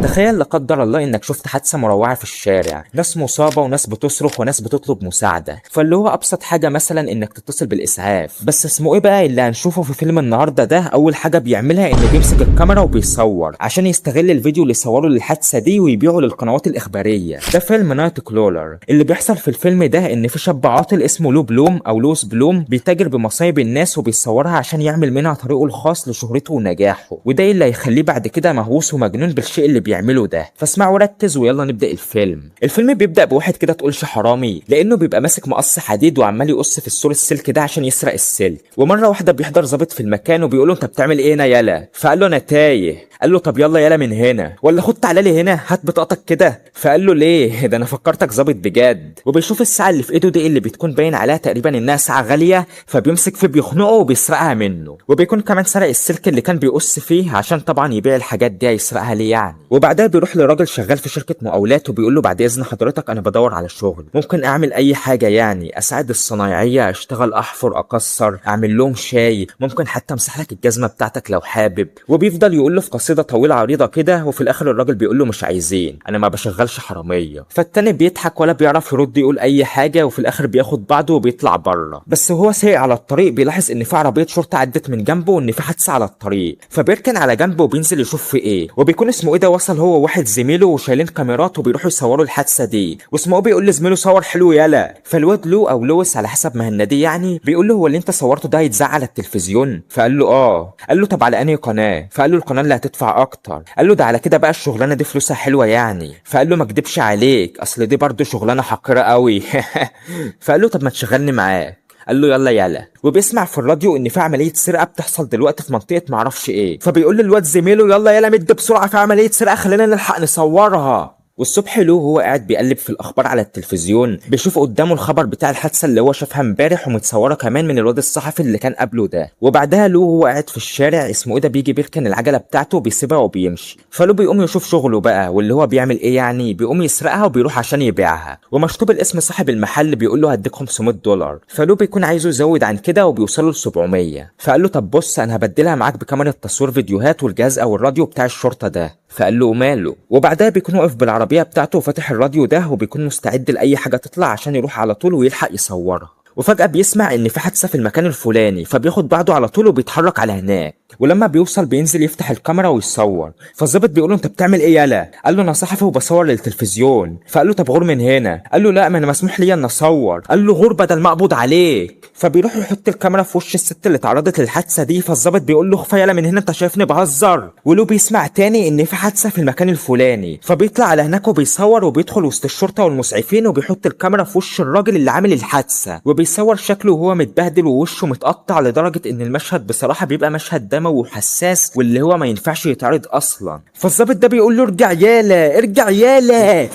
تخيل لا قدر الله انك شفت حادثه مروعه في الشارع، ناس مصابه وناس بتصرخ وناس بتطلب مساعده، فاللي هو ابسط حاجه مثلا انك تتصل بالاسعاف. بس اسمه ايه بقى اللي هنشوفه في فيلم النهارده ده؟ اول حاجه بيعملها انه بيمسك الكاميرا وبيصور عشان يستغل الفيديو اللي صوره للحادثه دي ويبيعه للقنوات الاخباريه. ده فيلم نايت كرولر. اللي بيحصل في الفيلم ده ان في شاب عاطل اسمه لو بلوم او لوس بلوم بيتاجر بمصايب الناس وبيصورها عشان يعمل منها طريقه الخاص لشهرته ونجاحه، وده اللي هيخليه بعد كده مهووس ومجنون بالشيء اللي بيعمله ده. فاسمع وركز ويلا نبدا الفيلم بيبدا بواحد كده تقولش حرامي، لانه بيبقى ماسك مقص حديد وعمال يقص في السور السلك ده عشان يسرق السلك. ومره واحده بيحضر ظابط في المكان وبيقول له انت بتعمل ايه هنا يالا؟ فقال له انا تايه. قال له طب يلا يالا من هنا، ولا خد تعالى لي هنا هات بطاقتك كده. فقال له ليه؟ ده انا فكرتك ظابط بجد. وبيشوف الساعه اللي في ايده دي اللي بتكون باين عليها تقريبا انها ساعه غاليه، فبيمسك فيه بيخنقه وبيسرقها منه. وبيكون كمان سرق السلك اللي كان بيقص فيه عشان طبعا يبيع الحاجات دي هيسرقها ليه يعني. وبعدها بيروح لراجل شغال في شركه مقاولات وبيقول له بعد اذن حضرتك انا بدور على شغل، ممكن اعمل اي حاجه يعني، اساعد الصنايعيه، اشتغل احفر اكسر، اعمل لهم شاي، ممكن حتى امسح لك الجزمه بتاعتك لو حابب. وبيفضل يقول له في قصيده طويله عريضه كده، وفي الاخر الراجل بيقول له مش عايزين، انا ما بشغلش حراميه. فالتاني بيضحك ولا بيعرف يرد يقول اي حاجه، وفي الاخر بياخد بعضه وبيطلع بره. بس وهو سايق على الطريق بيلاحظ ان في عربيه شرطه عدت من جنبه وان في حادثه على الطريق، فبيركن على جنبه وبينزل يشوف في ايه. وبيكون اسمه ايه ده وصل هو وواحد زميله وشايلين كاميرات وبيروحوا يصوروا الحادثه دي. واسمه ايه بيقول لزميله صور حلو يالا. فالواد لو او لويس على حسب ما هناديه يعني بيقول له هو اللي انت صورته ده هيتذاع على التلفزيون؟ فقال له اه. قال له طب على انهي قناه؟ فقال له القناه اللي هتدفع اكتر. قال له ده على كده بقى الشغلانه دي فلوسها حلوه يعني. فقال له ما اكدبش عليك اصل دي برضه شغلانه حقيره قوي. فقال له طب ما تشغلني معاك. قال له يلا يلا. وبيسمع في الراديو ان في عمليه سرقه بتحصل دلوقتي في منطقه معرفش ايه، فبيقول للواد زميله يلا يلا مد بسرعه في عمليه سرقه خلينا نلحق نصورها. والصبح له هو قاعد بيقلب في الاخبار على التلفزيون بيشوف قدامه الخبر بتاع الحادثه اللي هو شافها امبارح ومتصوره كمان من الواد الصحفي اللي كان قبله ده. وبعدها له هو قاعد في الشارع اسمه ايه ده بيجي بيركن العجله بتاعته وبيسيبها وبيمشي. فله بيقوم يشوف شغله بقى، واللي هو بيعمل ايه يعني، بيقوم يسرقها وبيروح عشان يبيعها. ومكتوب الاسم صاحب المحل بيقول له هديك $500. فله بيكون عايزه يزود عن كده وبيوصله ل 700. فقال له طب بص انا هبدلها معاك بكاميرا تصوير فيديوهات والجهاز او الراديو بتاع الشرطه ده. فقال له ماله. وبعدها بيكون واقف بالعربيه بتاعته وفاتح الراديو ده وبيكون مستعد لاي حاجه تطلع عشان يروح على طول ويلحق يصورها. وفجأة بيسمع ان في حادثة في المكان الفلاني، فبياخد بعضه على طول وبيتحرك على هناك. ولما بيوصل بينزل يفتح الكاميرا ويصور. فالظابط بيقول له انت بتعمل ايه يالا؟ قال له انا صحفي وبصور للتلفزيون. فقال له طب غور من هنا. قال له لا ما انا مسموح لي ان اصور. قال له غور بدل ما اقبض عليك. فبيروح يحط الكاميرا في وش الست اللي اتعرضت للحادثه دي، فالظابط بيقول له اخفى يالا من هنا انت شايفني بهزر. ولو بيسمع تاني ان في حادثه في المكان الفلاني، فبيطلع على هناك وبيصور وبيدخل وسط الشرطه والمسعفين وبيحط الكاميرا في وش الراجل اللي عامل الحادثه وبيصور شكله وهو متبهدل ووشه متقطع، لدرجه ان المشهد بصراحه بيبقى مشهد دموي وحساس واللي هو ما ينفعش يتعرض اصلا. فالظابط ده بيقول له ارجع يالا ارجع يالا،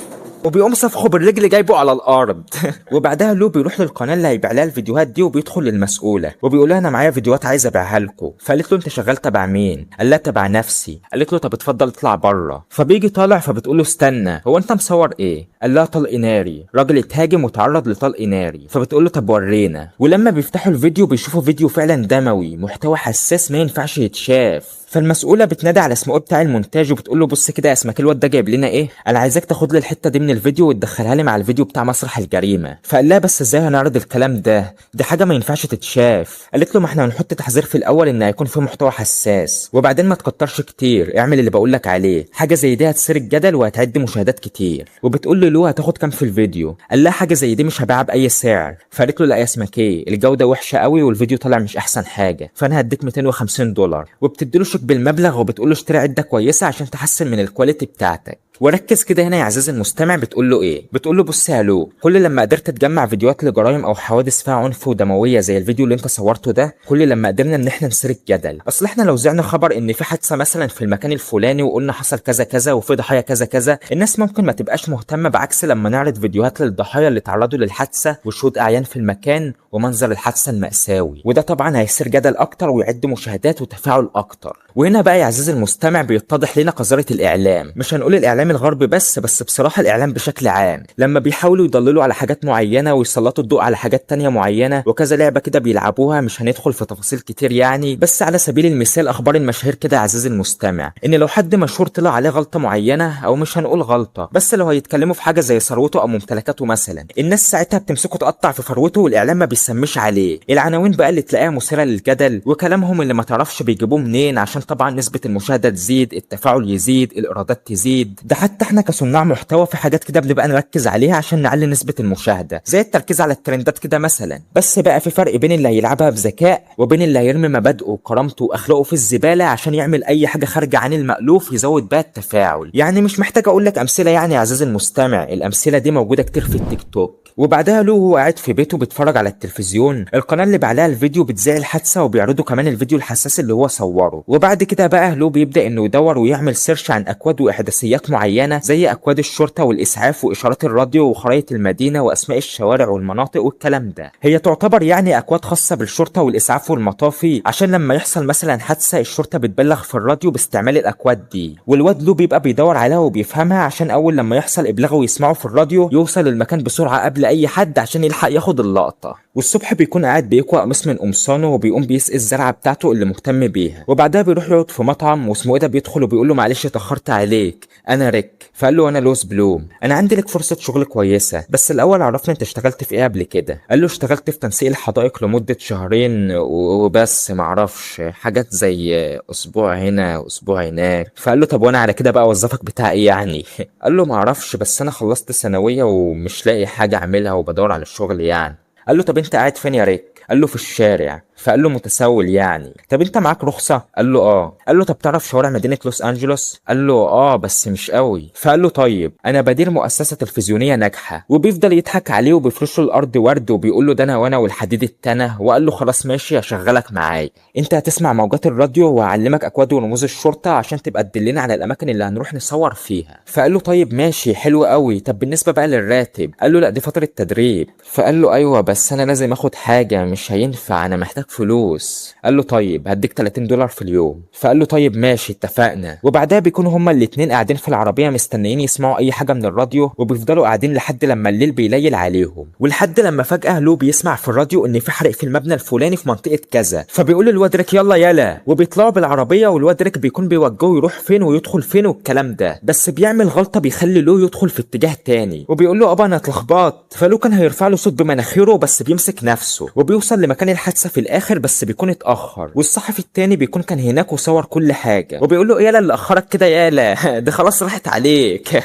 وبيقوم صفخه بالرجل جايبه على الارض. وبعدها لو بيروح للقناه اللي هيبيع لها الفيديوهات دي وبيدخل للمسؤوله وبيقول لها انا معايا فيديوهات عايز ابيعها لكم. فقالت له انت شغال تبع مين؟ قال لها تبع نفسي. قالت له طب اتفضل اطلع بره. فبيجي طالع فبتقول له استنى هو انت مصور ايه؟ قال لها طلق ناري، راجل اتهاجم وتعرض لطلق ناري. فبتقول له طب ورينا. ولما بيفتحوا الفيديو بيشوفوا فيديو فعلا دموي محتوى حساس ما ينفعش يتشاف. فالمسؤوله بتنادي على اسمه بتاع المونتاج وبتقول له بص كده يا اسمك الواد ده جايب لنا ايه، انا عايزاك تاخد لي الحته دي من الفيديو وتدخلها لي مع الفيديو بتاع مسرح الجريمه. فقال لها بس ازاي هنعرض الكلام ده، دي حاجه ما ينفعش تتشاف. قالت له ما احنا هنحط تحذير في الاول ان هيكون فيه محتوى حساس، وبعدين ما تكترش كتير، اعمل اللي بقول لك عليه، حاجه زي دي هتثير الجدل وهتعدي مشاهدات كتير. وبتقول له لو هتاخد كام في الفيديو؟ قال لها حاجه زي دي مش هبيعها باي سعر. فقالت له لا يا اسمك ايه الجوده وحشه قوي والفيديو طالع مش احسن حاجه، فانا هديك $250. وبتديله شيك بالمبلغ وبتقول له اشتري عده كويسه عشان تحسن من الكواليتي بتاعتك. وركز كده هنا يا عزيزي المستمع، بتقول له ايه؟ بتقول له بص يا لو، كل لما قدرت تجمع فيديوهات لجرائم او حوادث فيها عنف ودمويه زي الفيديو اللي انت صورته ده، كل لما قدرنا ان احنا نثير الجدل. اصل احنا لو زعنا خبر ان في حادثه مثلا في المكان الفلاني وقلنا حصل كذا كذا وفي ضحايا كذا كذا، الناس ممكن ما تبقاش مهتمه، بعكس لما نعرض فيديوهات للضحايا اللي تعرضوا للحادثه وشهود اعيان في المكان ومنظر الحادثه المأساوي، وده طبعا هيثير جدل اكتر ويعد مشاهدات وتفاعل اكتر. وهنا بقى يا عزيزي المستمع بيتضح لنا قذاره الاعلام، مش هنقول الاعلام الاعلام الغربي بس بصراحه الاعلام بشكل عام لما بيحاولوا يضللوا على حاجات معينه ويسلطوا الضوء على حاجات تانية معينه وكذا لعبه كده بيلعبوها، مش هندخل في تفاصيل كتير يعني، بس على سبيل المثال اخبار المشاهير كده يا عزيزي المستمع، ان لو حد مشهور طلع عليه غلطه معينه، او مش هنقول غلطه بس لو هيتكلموا في حاجه زي ثروته او ممتلكاته مثلا، الناس ساعتها بتمسكه تقطع في فروته والاعلام ما بيسميش عليه. العناوين بقى اللي تلاقيها مثيره للجدل، وكلامهم اللي ما تعرفش بيجيبوه منين عشان طبعا نسبه المشاهده تزيد، التفاعل يزيد، الايرادات تزيد. ده حتى احنا كصناع محتوى في حاجات كده بنبقى نركز عليها عشان نعلي نسبه المشاهده، زي التركيز على الترندات كده مثلا. بس بقى في فرق بين اللي هيلعبها بذكاء وبين اللي هيرمي مبادئه وكرامته واخلاقه في الزباله عشان يعمل اي حاجه خارجه عن المألوف يزود بقى التفاعل. يعني مش محتاج اقول لك امثله يعني يا عزيزي المستمع، الامثله دي موجوده كتير في التيك توك. وبعدها له هو قاعد في بيته بيتفرج على التلفزيون، القناه اللي بعلها الفيديو بتذيع الحادثه وبيعرضوا كمان الفيديو الحساس اللي هو صوره. وبعد كده بقى له بيبدا انه يدور ويعمل سيرش عن اكواد واحداثيات معينه زي اكواد الشرطه والاسعاف واشارات الراديو وخرائط المدينه واسماء الشوارع والمناطق والكلام ده. هي تعتبر يعني اكواد خاصه بالشرطه والاسعاف والمطافي، عشان لما يحصل مثلا حادثه الشرطه بتبلغ في الراديو باستعمال الاكواد دي، والواد له بيبقى بيدور عليها وبيفهمها عشان اول لما يحصل ابلاغ ويسمعه في الراديو يوصل المكان بسرعه قبل اي حد عشان يلحق ياخد اللقطه. والصبح بيكون قاعد بيكوى قميص من قمصانه وبيقوم بيسقي الزرعه بتاعته اللي مهتم بيها، وبعدها بيروح يقعد في مطعم واسمه ايه ده بيدخل وبيقول له معلش اتاخرت عليك، انا ريك. فقال له انا لوز بلوم، انا عندي لك فرصه شغل كويسه بس الاول عرفني انت اشتغلت في ايه قبل كده. قال له اشتغلت في تنسيق الحدائق لمده شهرين وبس، معرفش حاجات زي اسبوع هنا واسبوع هناك. فقال له طب وانا على كده بقى وظفك بتاع ايه يعني؟ قال له معرفش بس انا خلصت ثانويه ومش لاقي حاجه اعملها وبدور على الشغل يعني. قال له طب انت قاعد فين يا ريك؟ قال له في الشارع. فقال له متسول يعني. طب انت معاك رخصه؟ قال له اه. قال له طب تعرف شوارع مدينه لوس انجلوس؟ قال له اه بس مش قوي. فقال له طيب انا بدير مؤسسه تلفزيونيه ناجحه. وبيفضل يضحك عليه وبيفرش له الارض ورد وبيقول له ده انا وانا والحديد التنه. وقال له خلاص ماشي هشغلك معايا، انت هتسمع موجات الراديو وهعلمك اكواد ورموز الشرطه عشان تبقى تدلنا على الاماكن اللي هنروح نصور فيها. فقال له طيب ماشي حلو قوي، طب بالنسبه بقى للراتب؟ قال له لا دي فتره تدريب. فقال له ايوه بس انا لازم اخد حاجه مش هينفع انا محتاج فلوس. قال له طيب هديك $30 في اليوم. فقال له طيب ماشي اتفقنا. وبعدها بيكونوا هما الاتنين قاعدين في العربيه مستنيين يسمعوا اي حاجه من الراديو، وبيفضلوا قاعدين لحد لما الليل بيليل عليهم، ولحد لما فجاه له بيسمع في الراديو ان في حرق في المبنى الفلاني في منطقه كذا. فبيقول للواد ريك يلا يلا، وبيطلعوا بالعربيه والواد ريك بيكون بيوجهه يروح فين ويدخل فين والكلام ده، بس بيعمل غلطه بيخلي له يدخل في اتجاه تاني، وبيقول له ابا انا اتلخبطت. فلو كان هيرفع له صوت بمناخيره بس بيمسك نفسه، وبيوصل لمكان الحادثه في الاخر بس بيكون اتاخر، والصحفي التاني بيكون كان هناك وصور كل حاجه، وبيقول له ايه يالا اللي اخرك كده يالا ده خلاص راحت عليك.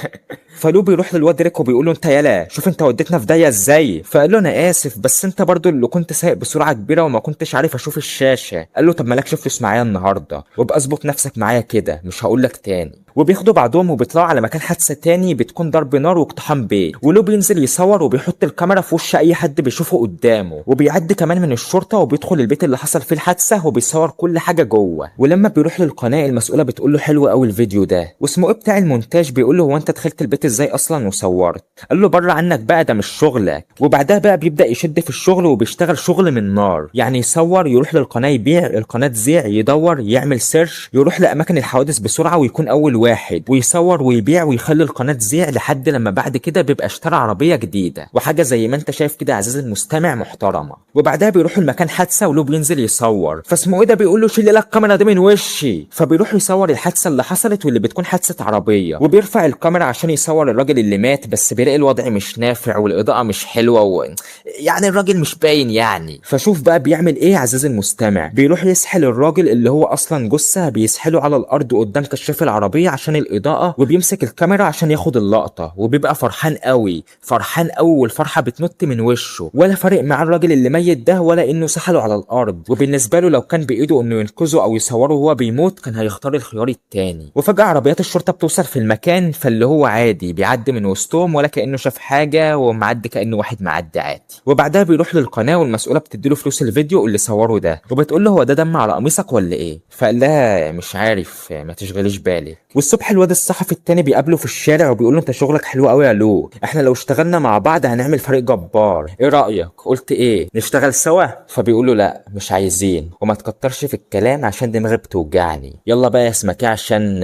فلو بيروح للواد ريك وبيقول له انت يالا شوف انت وديتنا في داهيه ازاي. فقال له انا اسف بس انت برضو اللي كنت سايق بسرعه كبيره وما كنتش عارف اشوف الشاشه. قال له طب مالكش فلوس معايا النهارده، وابقى اظبط نفسك معايا كده مش هقول لك تاني. وبياخدوا بعضهم وبيطلعوا على مكان حادثه تاني بتكون ضرب نار واقتحام بيت، ولو بينزل يصور وبيحط الكاميرا في وش اي حد بيشوفه قدامه، وبيعدي كمان من الشرطه وبيدخل البيت اللي حصل فيه الحادثه وبيصور كل حاجه جوه. ولما بيروح للقناه المسؤوله بتقول له حلو قوي الفيديو ده، واسمه ايه بتاع المونتاج بيقول له هو انت دخلت البيت ازاي اصلا وصورت؟ قال له بره عنك بقى ده مش شغلك. وبعدها بقى بيبدا يشد في الشغل وبيشتغل شغل من نار، يعني يصور يروح للقناه يبيع، القناه تذيع، يدور يعمل سيرش، يروح لاماكن الحوادث بسرعه ويكون اول واحد، ويصور ويبيع ويخلي القناه تذيع لحد لما بعد كده بيبقى اشترى عربيه جديده وحاجه زي ما انت شايف كده عزيزي المستمع محترمه. وبعدها بيروح المكان حادثه ولو بينزل يصور، فاسمه ايه ده بيقول له شيل لك الكاميرا دي من وشي. فبيروح يصور الحادثه اللي حصلت واللي بتكون حادثه عربيه، وبيرفع الكاميرا عشان يصور الراجل اللي مات، بس بيلاقي الوضع مش نافع والاضاءه مش حلوه يعني الراجل مش باين يعني. فشوف بقى بيعمل ايه عزيزي المستمع، بيروح يسحل الراجل اللي هو اصلا جثه، بيسحله على الارض قدام كشاف العربيه عشان الاضاءه، وبيمسك الكاميرا عشان ياخد اللقطه، وبيبقى فرحان قوي فرحان قوي والفرحه بتنط من وشه، ولا فارق مع الراجل اللي ميت ده ولا انه سحله على الارض. وبالنسبه له لو كان بايده انه ينقذه او يصوره وهو بيموت كان هيختار الخيار التاني. وفجاه عربيات الشرطه بتوصل في المكان، فاللي هو عادي بيعدي من وسطهم ولا كانه شاف حاجه ومعدي كانه واحد معدي عادي. وبعدها بيروح للقناه والمسؤوله بتديله فلوس الفيديو اللي صوره ده، وبتقول له هو ده دم على قميصك ولا ايه؟ فقال لها مش عارف ما تشغليش بالي. والصبح الواد الصحفي التاني بيقابله في الشارع وبيقول له انت شغلك حلو قوي يا لو، احنا لو اشتغلنا مع بعض هنعمل فريق جبار، ايه رايك؟ قلت ايه نشتغل سوا؟ فبيقول له لا مش عايزين، وما تكترش في الكلام عشان دماغي بتوجعني، يلا بقى يا اسمك عشان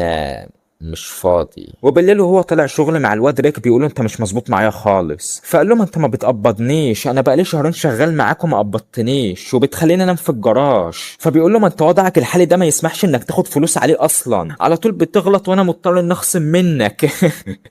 مش فاضي. وبالليل وهو طالع شغل مع الواد ريك بيقول له انت مش مظبوط معايا خالص، فقال له ما انت ما بتقبضنيش، انا بقالي شهرين شغال معاك وما قبضتنيش وبتخليني انام في الجراج. فبيقول له ما انت وضعك الحالي ده ما يسمحش انك تاخد فلوس عليه اصلا، على طول بتغلط وانا مضطر ان اخصم منك.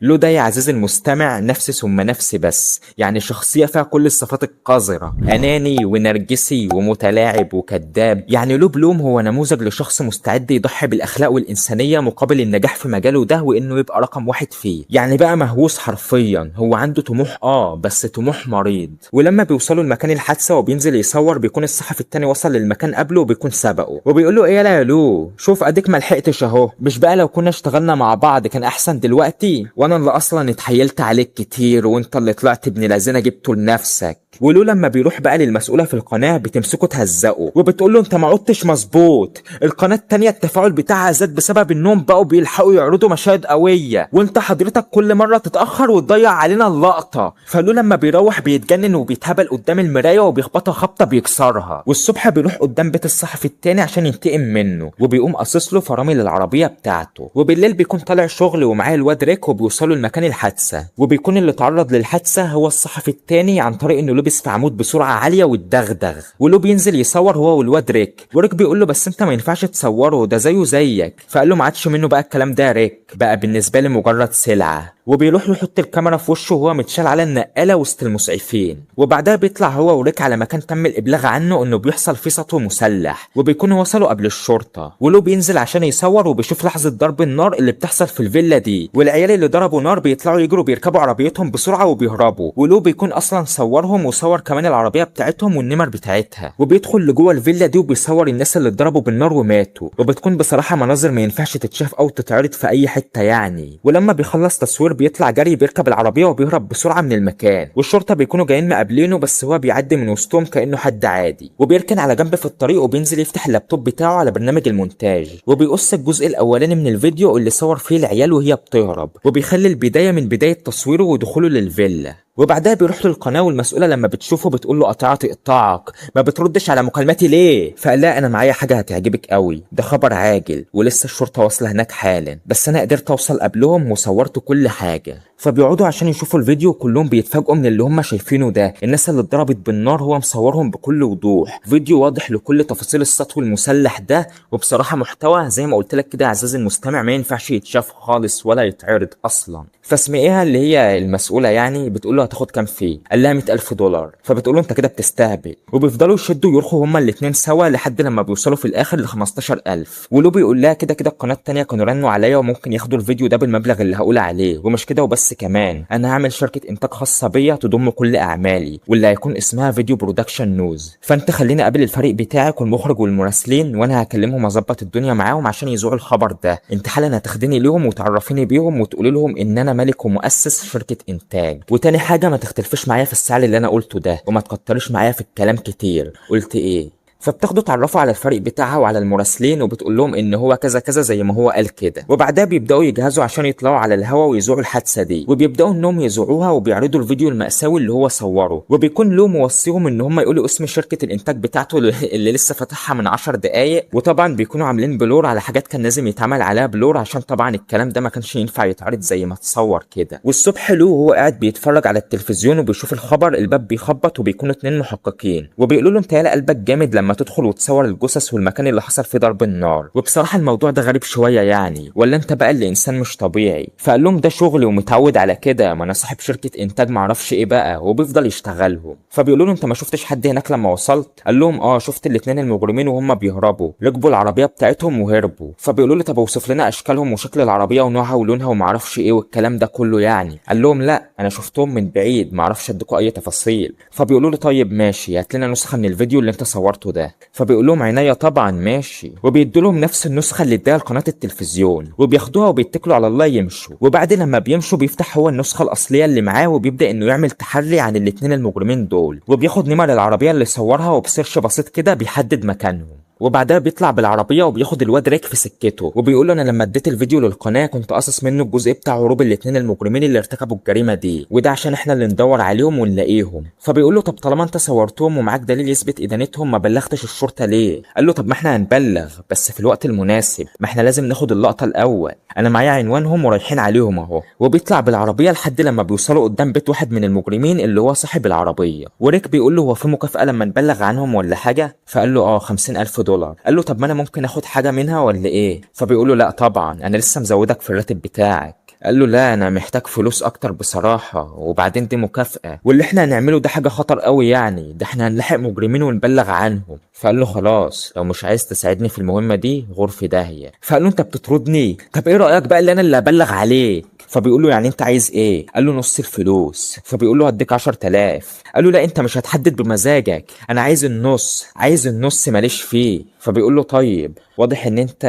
له ده يا عزيزي المستمع نفسي ثم نفسي بس، يعني شخصيه فيها كل الصفات القذره، اناني ونرجسي ومتلاعب وكذاب. يعني له بلوم هو نموذج لشخص مستعد يضحي بالاخلاق والانسانيه مقابل النجاح في مجاله ده وانه يبقى رقم واحد فيه. يعني بقى مهووس حرفيا، هو عنده طموح بس طموح مريض. ولما بيوصلوا لمكان الحادثه وبينزل يصور بيكون الصحفي التاني وصل للمكان قبله وبيكون سبقه، وبيقول له ايه يا لو شوف اديك ما لحقتش اهو، مش بقى لو كنا اشتغلنا مع بعض كان احسن دلوقتي، وانا اللي اصلا اتحيلت عليك كتير وانت اللي طلعت ابن لذينه جبته لنفسك. ولو لما بيروح بقى للمسؤوله في القناه بتمسكه تهزقه وبتقول له انت ما عدتش مظبوط، القناه التانيه التفاعل بتاعها زاد بسبب انهم بقوا بيلحقوا يعرضوا مشاهد قويه، وانت حضرتك كل مره تتاخر وتضيع علينا اللقطه. فلو لما بيروح بيتجنن وبيتهبل قدام المرايه وبيخبطها خبطه بيكسرها. والصبح بيروح قدام بيت الصحفي التاني عشان ينتقم منه وبيقوم قاصص له فرامل العربيه بتاعته. وبالليل بيكون طالع شغل ومعاه الواد ريك وبيوصلوا لمكان الحادثه، وبيكون اللي اتعرض للحادثه هو الصحفي التاني عن طريق انه لبس في عمود بسرعه عاليه واتدغدغ. ولو بينزل يصور هو والواد ريك، وريك بيقول له بس انت ما ينفعش تصوره ده زيه زيك، فقال له ما عادش منه بقى الكلام ده يا ريك، بقى بالنسبه لي مجرد سلعه. وبيروح له يحط الكاميرا في وشه وهو متشال على النقاله وسط المسعفين. وبعدها بيطلع هو وريك على مكان تم الابلاغ عنه انه بيحصل فيه سطو مسلح، وبيكونوا وصلوا قبل الشرطه. ولو بينزل عشان يصور وبيشوف لحظه ضرب النار اللي بتحصل في الفيلا دي، والعيال اللي ضربوا نار بيطلعوا يجروا بيركبوا عربيتهم بسرعه وبيهربوا. ولو بيكون اصلا صورهم وصور كمان العربيه بتاعتهم والنمر بتاعتها، وبيدخل لجوه الفيلا دي وبيصور الناس اللي اتضربوا بالنار وماتوا. وبتكون بصراحه مناظر ما ينفعش تتشاف او تتعرض في اي حته يعني. ولما بيخلص تصوير بيطلع جري بيركب العربيه وبيهرب بسرعه من المكان، والشرطه بيكونوا جايين مقابلينه بس هو بيعدي من وسطهم كانه حد عادي. وبيركن على جنب في الطريق وبينزل يفتح اللابتوب بتاعه على برنامج المونتاج، وبيقص الجزء الاولاني من الفيديو اللي صور فيه العيال وهي بتهرب، وبيخلي البدايه من بدايه تصويره ودخوله للفيلا. وبعدها بيروح للقناه والمسؤوله لما بتشوفه بتقول له قطعت اقطاعك، ما بتردش على مكالماتي ليه؟ فقال لها انا معايا حاجه هتعجبك قوي، ده خبر عاجل ولسه الشرطه واصله هناك حالا، بس انا قدرت اوصل قبلهم وصورت كل حاجه. فبيقعدوا عشان يشوفوا الفيديو كلهم بيتفاجئوا من اللي هم شايفينه ده، الناس اللي اتضربت بالنار هو مصورهم بكل وضوح، فيديو واضح لكل تفاصيل السطو المسلح ده. وبصراحه محتوى زي ما قلت لك كده يا عزيزي المستمع ما ينفعش يتشاف خالص ولا يتعرض اصلا. فاسمائها اللي هي المسؤوله يعني بتقول له هتاخد كام فيه؟ قال لها $100,000. فبتقول له انت كده بتستهبل، وبيفضلوا يشدوا يرخوا هما الاثنين سوا لحد لما بيوصلوا في الاخر ل 15,000. ولو بيقول لها كده كده القناه الثانيه كانوا رنوا عليا وممكن ياخدوا الفيديو ده بالمبلغ اللي هقول عليه، ومش كده وبس كمان انا هعمل شركه انتاج خاصه بيا تضم كل اعمالي واللي هيكون اسمها فيديو برودكشن نوز، فانت خليني اقابل الفريق بتاعك والمخرج والمراسلين وانا هكلمهم اظبط الدنيا معاهم عشان يذوعوا الخبر ده. انت حالا هتاخديني ليهم وتعرفيني بيهم وتقولي لهم ان انا مالك ومؤسس شركه انتاج. وتاني حاجه ما تختلفش معايا في السعر اللي انا قلته ده وما تكترش معايا في الكلام كتير. قلت ايه؟ فبتاخده تعرفه على الفريق بتاعها وعلى المراسلين وبتقول لهم ان هو كذا كذا زي ما هو قال كده. وبعدها بيبداوا يجهزوا عشان يطلعوا على الهوا ويذوعوا الحادثه دي، وبيبداوا انهم يذوعوها وبيعرضوا الفيديو المأساوي اللي هو صوره، وبيكون له موصيهم ان هم يقولوا اسم شركه الانتاج بتاعته اللي لسه فاتحها من 10 دقايق. وطبعا بيكونوا عاملين بلور على حاجات كان لازم يتعمل عليها بلور عشان طبعا الكلام ده ما كانش ينفع يتعرض زي ما تصور كده. والصبح له وهو قاعد بيتفرج على التلفزيون وبيشوف الخبر الباب بيخبط وبيكونوا 2 محققين وبيقولوا له انت يالا قلبك جامد لما تدخل وتصور الجثث والمكان اللي حصل فيه ضرب النار، وبصراحه الموضوع ده غريب شويه يعني، ولا انت بقى اللي انسان مش طبيعي؟ فقال لهم ده شغلي ومتعود على كده، ما انا صاحب شركه انتاج معرفش ايه بقى، وبيفضل يشتغلهم. فبيقولوا له انت ما شفتش حد هناك لما وصلت؟ قال لهم شفت الاثنين المجرمين وهم بيهربوا، ركبوا العربيه بتاعتهم وهربوا. فبيقولوا له طب اوصف لنا اشكالهم وشكل العربيه ونوعها ولونها ومعرفش ايه والكلام ده كله يعني. قال لهم لا انا شفتهم من بعيد معرفش اديكوا اي تفاصيل. فبيقولوا له طيب ماشي هات لنا نسخه من الفيديو اللي انت صورته ده. فبيقول لهم عينيا طبعا ماشي، وبيدوا لهم نفس النسخه اللي اداها لقناه التلفزيون وبياخدوها وبيتكلوا على الله يمشوا. وبعد لما بيمشوا بيفتح هو النسخه الاصليه اللي معاه وبيبدا انه يعمل تحري عن الاثنين المجرمين دول، وبياخد نمر العربيه اللي صورها وبسيرش بسيط كده بيحدد مكانهم. وبعدها بيطلع بالعربيه وبياخد الواد ريك في سكته، وبيقول له انا لما اديت الفيديو للقناه كنت قاصص منه الجزء بتاع هروب الاتنين المجرمين اللي ارتكبوا الجريمه دي، وده عشان احنا اللي ندور عليهم ونلاقيهم. فبيقول له طب طالما انت صورتهم ومعاك دليل يثبت ادانتهم ما بلغتش الشرطه ليه؟ قال له طب ما احنا هنبلغ بس في الوقت المناسب، ما احنا لازم ناخد اللقطه الاول، انا معايا عنوانهم ورايحين عليهم اهو. وبيطلع بالعربيه لحد لما بيوصلوا قدام بيت واحد من المجرمين اللي هو صاحب العربيه، وريك بيقول له هو في مكافاه لما نبلغ عنهم ولا حاجه؟ فقال له اه $50,000. قال له طب ما انا ممكن اخد حاجه منها ولا ايه؟ فبيقول له لا طبعا انا لسه مزودك في الراتب بتاعك. قال له لا انا محتاج فلوس اكتر بصراحه، وبعدين دي مكافاه، واللي احنا هنعمله ده حاجه خطر قوي يعني، ده احنا هنلحق مجرمين ونبلغ عنهم. فقال له خلاص لو مش عايز تساعدني في المهمه دي غور في داهيه. فقال له انت بتطردني؟ طب ايه رايك بقى اللي انا اللي ابلغ عليك؟ فبيقول له يعني انت عايز ايه؟ قال له نص الفلوس. فبيقول له هديك 10,000. قال له لا انت مش هتحدد بمزاجك، انا عايز النص، عايز النص ماليش فيه. فبيقول له طيب واضح ان انت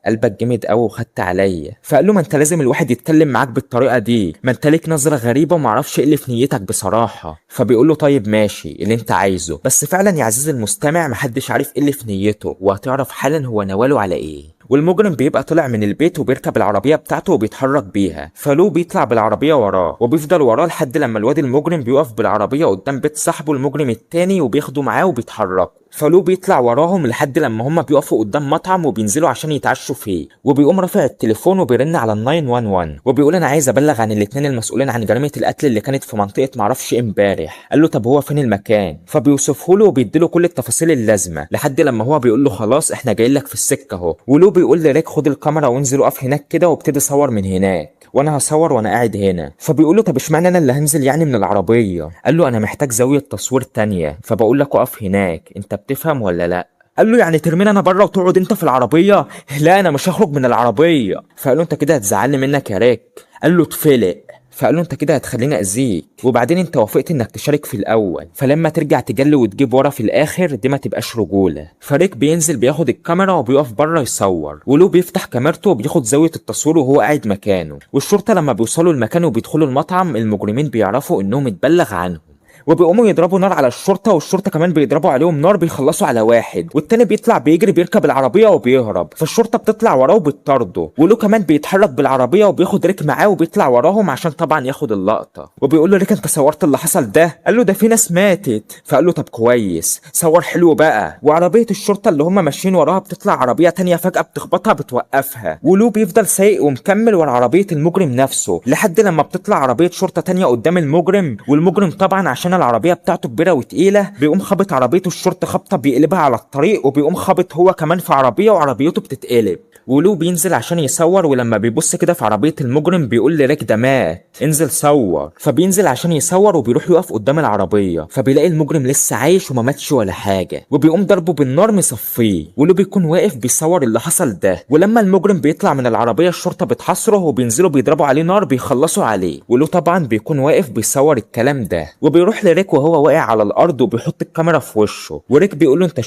قلبك جامد قوي وخدت عليا. فقال له ما انت لازم الواحد يتكلم معاك بالطريقه دي، ما انت ليك نظره غريبه ومعرفش ايه اللي في نيتك بصراحه. فبيقول له طيب ماشي اللي انت عايزه، بس فعلا يا عزيزي المستمع محدش عارف ايه اللي في نيته، وهتعرف حالا هو نواله على ايه. والمجرم بيبقى طلع من البيت وبيركب العربيه بتاعته وبيتحرك بيها، فلو بيطلع بالعربيه وراه وبيفضل وراه لحد لما الواد المجرم بيقف بالعربيه قدام بيت صاحبه المجرم التاني وبياخده معاه وبيتحركوا. فلو بيطلع وراهم لحد لما هما بيقفوا قدام مطعم وبينزلوا عشان يتعشوا فيه، وبيقوم رافع التليفون وبيرن على ال 911 وبيقول انا عايز ابلغ عن الاتنين المسؤولين عن جريمه القتل اللي كانت في منطقه معرفش ايه امبارح. قال له طب هو فين المكان؟ فبيوصفه له وبيديله كل التفاصيل اللازمه لحد لما هو بيقول له خلاص احنا جايين لك في السكه اهو. ولو بيقول لريك خد الكاميرا وانزل اقف هناك كده وابتدي صور من هناك وانا هصور وانا قاعد هنا. فبيقول له طب اشمعنى انا اللي هنزل يعني من العربيه؟ قال له انا محتاج زاويه تصوير تانية، فبقول لك اقف هناك، انت بتفهم ولا لا؟ قال له يعني ترميني انا بره وتقعد انت في العربيه؟ لا انا مش هخرج من العربيه. فقال له انت كده هتزعلني منك يا ريك. قال له اتفلق. فقال له انت كده هتخليني اذيك، وبعدين انت وافقت انك تشارك في الاول، فلما ترجع تجلي وتجيب ورا في الاخر دي ما تبقاش رجوله. فريك بينزل بياخد الكاميرا وبيقف بره يصور، ولو بيفتح كاميرته وبياخد زاويه التصوير وهو قاعد مكانه. والشرطه لما بيوصلوا المكان وبيدخلوا المطعم المجرمين بيعرفوا انهم اتبلغ عنهم، وبيقوموا يضربوا نار على الشرطه، والشرطه كمان بيضربوا عليهم نار بيخلصوا على واحد، والتاني بيطلع بيجري بيركب العربيه وبيهرب، فالشرطه بتطلع وراه وبتطارده، ولو كمان بيتحرك بالعربيه وبياخد ريك معاه وبيطلع وراهم عشان طبعا ياخد اللقطه. وبيقول له ريك انت صورت اللي حصل ده؟ قال له ده في ناس ماتت. فقال له طب كويس صور حلو بقى. وعربيه الشرطه اللي هم ماشيين وراها بتطلع عربيه تانية فجاه بتخبطها بتوقفها، ولو بيفضل سايق ومكمل ورا عربيه المجرم نفسه لحد لما بتطلع عربيه شرطه تانية قدام المجرم، والمجرم طبعا عشان العربيه بتاعته كبيره وتقيله بيقوم خابط عربيه الشرطه خبطه بيقلبها على الطريق، وبيقوم خابط هو كمان في عربيه وعربيته بتتقلب. ولو بينزل عشان يصور، ولما بيبص كده في عربيه المجرم بيقول لريك ده مات انزل صور. فبينزل عشان يصور وبيروح يقف قدام العربيه، فبيلاقي المجرم لسه عايش وما ماتش ولا حاجه، وبيقوم ضربه بالنار مصفيه. ولو بيكون واقف بيصور اللي حصل ده، ولما المجرم بيطلع من العربيه الشرطه بتحاصره وبينزلوا بيضربوا عليه نار بيخلصوا عليه، ولو طبعا بيكون واقف بيصور الكلام ده. وبيروح لريك وهو واقع على الارض وبيحط الكاميرا في وشه، وريك بيقول له انت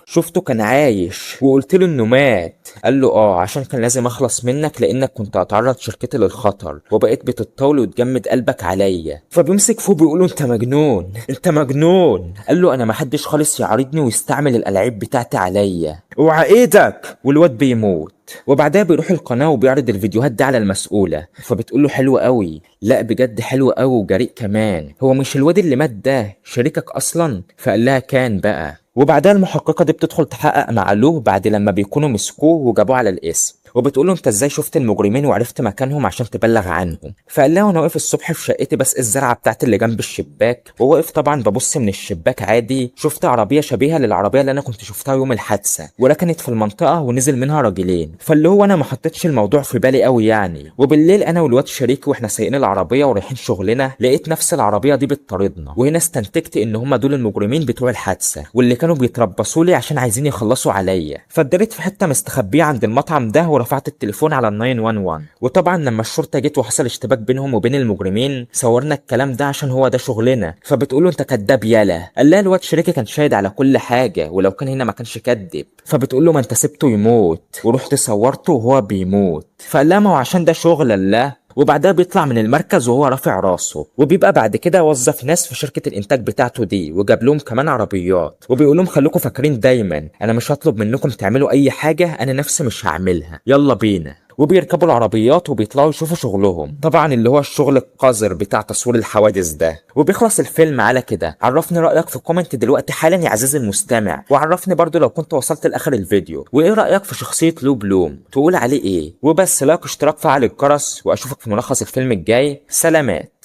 شفته كان عايش وقلت له انه مات؟ قال له اه عشان كان لازم اخلص منك لانك كنت هتعرض شركتي للخطر، وبقيت بتتطاول وتجمد قلبك عليا. فبيمسك فوق بيقول له انت مجنون انت مجنون. قال له انا محدش خالص يعارضني ويستعمل الالعاب بتاعتي عليا، اوعى ايدك. والواد بيموت. وبعدها بيروح القناه وبيعرض الفيديوهات دي على المسؤوله، فبتقول له حلو قوي، لا بجد حلو قوي وجريء كمان، هو مش الواد اللي مات ده شريكك اصلا؟ فقال لها كان بقى. وبعدها المحققه دي بتدخل تحقق مع لو بعد لما بيكونوا مسكوه وجابوه على الاسم، وبتقول له انت ازاي شفت المجرمين وعرفت مكانهم عشان تبلغ عنهم؟ فقال لها انا واقف الصبح في شقتي بس الزرعه بتاعتي اللي جنب الشباك، وواقف طبعا ببص من الشباك عادي، شفت عربيه شبيهه للعربيه اللي انا كنت شفتها يوم الحادثه وركنت في المنطقه ونزل منها راجلين، فاللي هو انا ما حطيتش الموضوع في بالي قوي يعني. وبالليل انا والواد شريكي واحنا سايقين العربيه ورايحين شغلنا لقيت نفس العربيه دي بتطاردنا، وهنا استنتجت ان هم دول المجرمين بتوع الحادثه واللي كانوا بيتربصوا لي عشان عايزين يخلصوا عليا. فاتدريت في حته مستخبيه عند المطعم ده ورفعت التليفون على ال 911. وطبعا لما الشرطه جت وحصل اشتباك بينهم وبين المجرمين صورنا الكلام ده عشان هو ده شغلنا. فبتقول له انت كداب يالا. قال لها الواد شريكي كان شاهد على كل حاجه ولو كان هنا ما كانش كدب. فبتقول له ما انت سبته يموت ورحت صورته وهو بيموت. فقال لها ما هو عشان ده شغل. لا وبعدها بيطلع من المركز وهو رافع راسه، وبيبقى بعد كده وظف ناس في شركة الانتاج بتاعته دي، وجاب لهم كمان عربيات، وبيقول لهم خليكم فاكرين دايما انا مش هطلب منكم تعملوا اي حاجة انا نفسي مش هعملها، يلا بينا. وبيركبوا العربيات وبيطلعوا يشوفوا شغلهم، طبعا اللي هو الشغل القذر بتاع تصوير الحوادث ده. وبيخلص الفيلم على كده. عرفني رأيك في الكومنت دلوقتي حالا يا عزيزي المستمع، وعرفني برضو لو كنت وصلت لاخر الفيديو، وايه رأيك في شخصية لو بلوم، تقول عليه ايه. وبس لايك اشتراك فعل الجرس، واشوفك في ملخص الفيلم الجاي. سلامات.